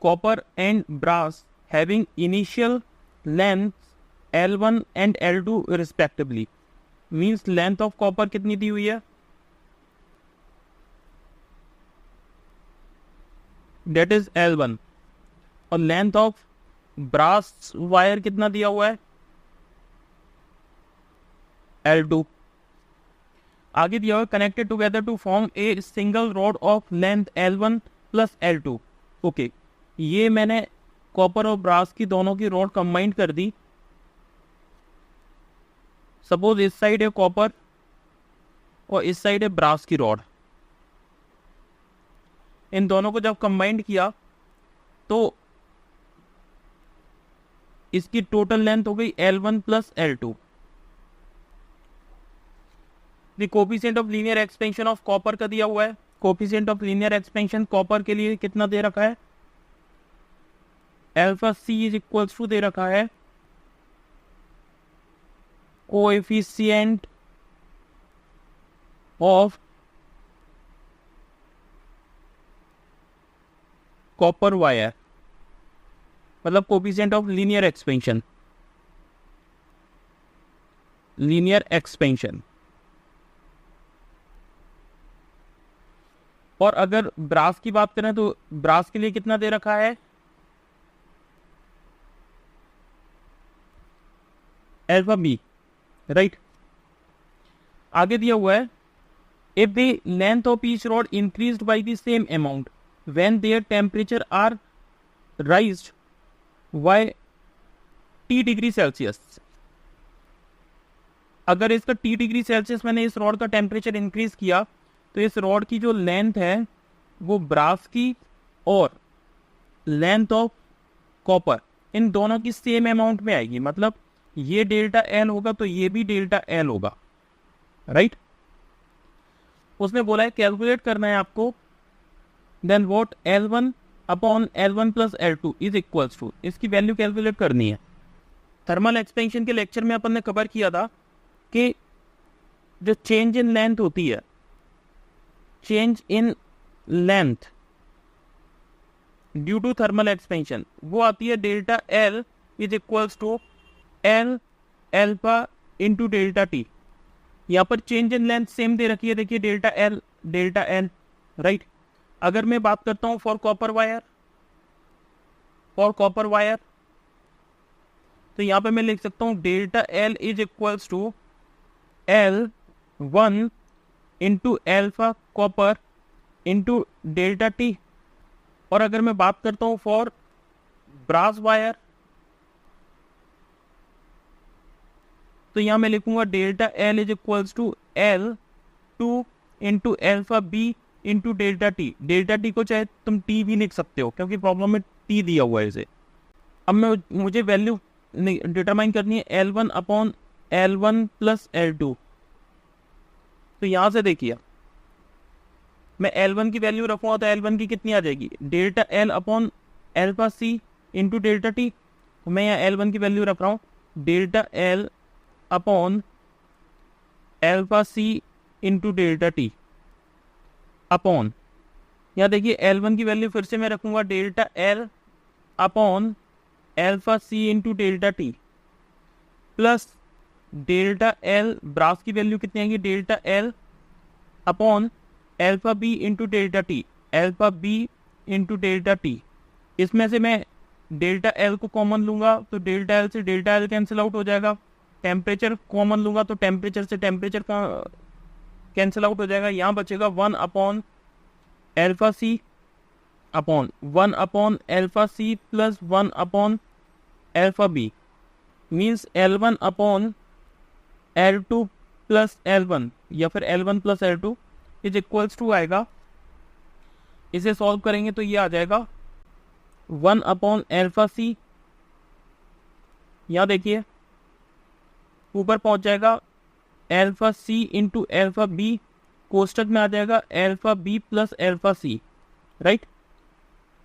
copper and brass having initial length L1 and L2 respectively. Means length of copper कितनी दी हुई है, that is L1, और length of brass wire कितना दिया हुआ है, L2. आगे दिया हुआ connected together to form a single rod of length L1 plus L2. Okay, ये मैंने कॉपर और ब्रास की दोनों की रॉड कंबाइन कर दी. सपोज इस साइड है कॉपर और इस साइड है ब्रास की रॉड. इन दोनों को जब कंबाइंड किया तो इसकी टोटल लेंथ हो गई L1 plus L2. The coefficient of linear expansion of copper का दिया हुआ है. Coefficient of linear expansion copper के लिए कितना दे रखा है, alpha C is equals to दे रखा है कोएफिशिएंट ऑफ कॉपर वायर, मतलब coefficient of linear expansion, linear expansion. और अगर ब्रास की बात करें तो ब्रास के लिए कितना दे रखा है, अल्फा बी, राइट. आगे दिया हुआ है if the length of each rod increased by the same amount when their temperature are raised by T degree Celsius. अगर इसका T डिग्री सेल्सियस मैंने इस रॉड का टेम्परेचर इंक्रीज किया तो इस रॉड की जो लेंथ है वो ब्रास की और लेंथ ऑफ कॉपर इन दोनों की सेम अमाउंट में आएगी. मतलब ये डेल्टा एल होगा तो ये भी डेल्टा एल होगा, राइट. उसने बोला है कैलकुलेट करना है आपको, then what L1 upon L1 plus L2 is equals to, इसकी वैल्यू कैलकुलेट करनी है. थर्मल एक्सपेंशन के लेक्चर में अपन ने कवर किया था कि जो चेंज इन लेंथ होती है, change in length due to thermal expansion, वो आती है delta L is equals to L alpha into delta T. यहाँ पर चेंज इन लेंथ सेम दे रखी है, देखिए डेल्टा एल, राइट. अगर मैं बात करता हूँ फॉर कॉपर वायर, तो यहाँ पे मैं लिख सकता हूँ delta L is equals to L1 into alpha copper into delta T. और अगर मैं बात करता हूँ फॉर ब्रास वायर, तो यहां मैं लिखूंगा delta L is equals to L2 into alpha B into delta T. Delta T को चाहे तुम टी भी लिख सकते हो क्योंकि प्रॉब्लम में टी दिया हुआ है इसे. अब मुझे वैल्यू डिटरमाइन करनी है L1 upon L1 plus L2. तो यहां से देखिए मैं L1 की वैल्यू रखूंगा तो L1 की कितनी आ जाएगी, delta L upon alpha C into delta T. मैं यहाँ L1 की वैल्यू रख रहा हूँ delta L upon alpha C into delta T upon, यहाँ देखिए L1 की वैल्यू फिर से मैं रखूंगा delta L upon alpha C into delta T plus delta L, brass की वैल्यू कितनी आएगी, delta L upon alpha B into delta T, alpha B into delta T. इसमें से मैं डेल्टा एल को कॉमन लूंगा तो डेल्टा एल से डेल्टा एल कैंसिल आउट हो जाएगा. टेम्परेचर कॉमन लूंगा तो टेम्परेचर से टेम्परेचर का कैंसिल आउट हो जाएगा. यहाँ बचेगा 1 upon alpha C upon 1 upon alpha C plus 1 upon alpha B, means L1 upon L2 plus L1 या फिर L1 plus L2 is equals to आएगा. इसे सॉल्व करेंगे तो ये आ जाएगा 1 अपॉन एल्फा सी, यहाँ देखिए ऊपर पहुंच जाएगा alpha C into alpha B, कोष्टक में आ जाएगा एल्फा बी प्लस एल्फा सी, राइट.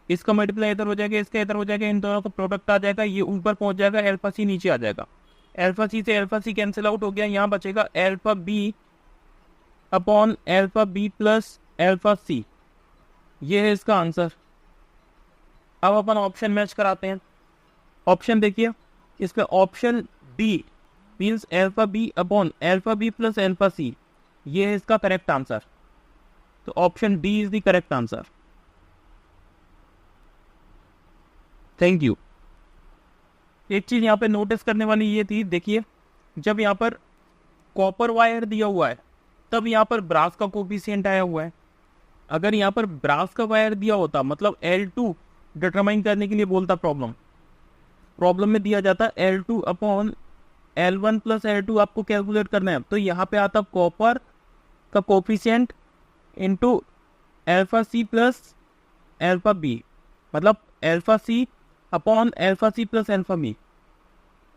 इसका मल्टीप्लाई इधर हो जाएगा, इसका इधर हो जाएगा, इन दोनों का प्रोडक्ट आ जाएगा, ये ऊपर पहुंच जाएगा, एल्फा सी नीचे आ जाएगा. एल्फा सी से एल्फा सी कैंसिल आउट हो गया, यहाँ बचेगा alpha B upon alpha B plus alpha C. ये है इसका आंसर. अब अपन ऑप्शन मैच कराते हैं। ऑप्शन देखिए, इसमें option D means alpha B upon alpha B plus alpha C, ये है इसका करेक्ट आंसर। तो option D is the correct answer. Thank you. एक चीज यहाँ पे नोटिस करने वाली ये थी, देखिए जब यहाँ पर कॉपर वायर दिया हुआ है तब यहाँ पर ब्रास का कोफिशिएंट आया हुआ है। अगर यहाँ पर ब्रास का वायर दिया होता, मतलब L2 डिटरमाइन करने के लिए बोलता प्रॉब्लम में दिया जाता L2 upon L1 plus L2 आपको कैलकुलेट करना है, तो यहाँ पे आता कॉपर का coefficient into alpha C plus alpha B, मतलब alpha C upon alpha C plus alpha B.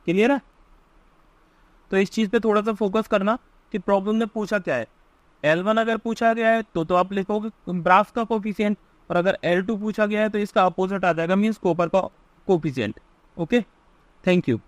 Clear है? तो इस चीज़ पे थोड़ा सा फोकस करना कि प्रॉब्लम में पूछा क्या है। L1 अगर पूछा गया है तो आप लिखोगे ब्रास का कोफिशिएंट, और अगर L2 पूछा गया है तो इसका अपोजिट आ जाएगा, मीन्स कॉपर का कोफिशिएंट। Okay, thank you.